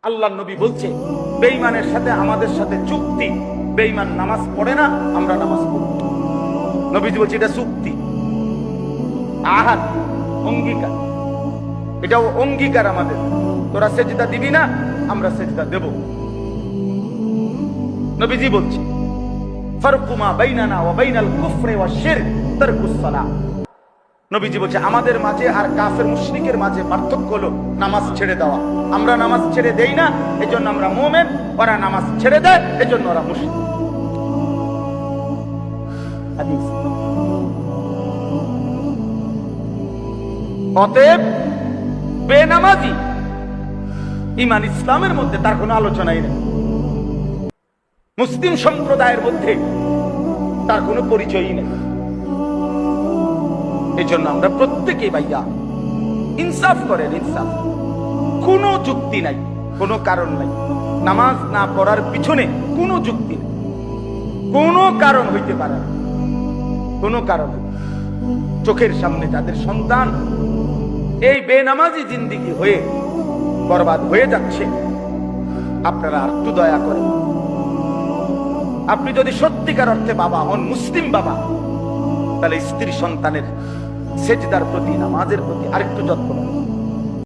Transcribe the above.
আল্লাহর নবী বলছে বেঈমানের সাথে আমাদের সাথে চুক্তি, বেঈমান নামাজ পড়ে না, আমরা নামাজ পড়ি। নবীজি বলছে এটা চুক্তি, আহাদ, অঙ্গীকার। এটাও অঙ্গীকার আমাদের, তোরা সেজদা দিবি না, আমরা সেজদা দেব। নবীজি বলছে ফারকুমা বাইনানা ওয়া বাইনাল কুফরি ওয়াশ শিরক তারকুস সালাহ। নবীজি বলছে আমাদের মাঝে আর কাফের মুশরিকের মাঝে পার্থক্য হলো নামাজ ছেড়ে দেওয়া। আমরা নামাজ ছেড়ে দেই না, এজন্য আমরা মুমিন, ওরা নামাজ ছেড়ে দেয় এজন্য ওরা মুশরিক। হাদিস। অতএব বেনামাজি ঈমান ইসলামের মধ্যে তার কোনো আলোচনাই নেই, মুসলিম সম্প্রদায়ের মধ্যে তার কোনো পরিচয়ই নেই। এজন্য আমরা প্রত্যেকেই ভাইয়া ইনসাফ করেন, ইনসাফ। কোনো যুক্তি নাই, কোনো কারণ নাই, নামাজ না পড়ার পিছনে কোনো যুক্তি নেই, কোনো কারণ হইতে পারে না, কোনো কারণ। চোখের সামনে যাদের সন্তান এই বেনামাজি জিন্দেগি হয়ে বরবাদ হয়ে যাচ্ছে, আপনারা একটু দয়া করেন। আপনি যদি সত্যিকার অর্থে বাবা হন, মুসলিম বাবা, তাহলে স্ত্রী সন্তানের সেজদার প্রতি, নামাজের প্রতি আরেকটু যত্ন করেন।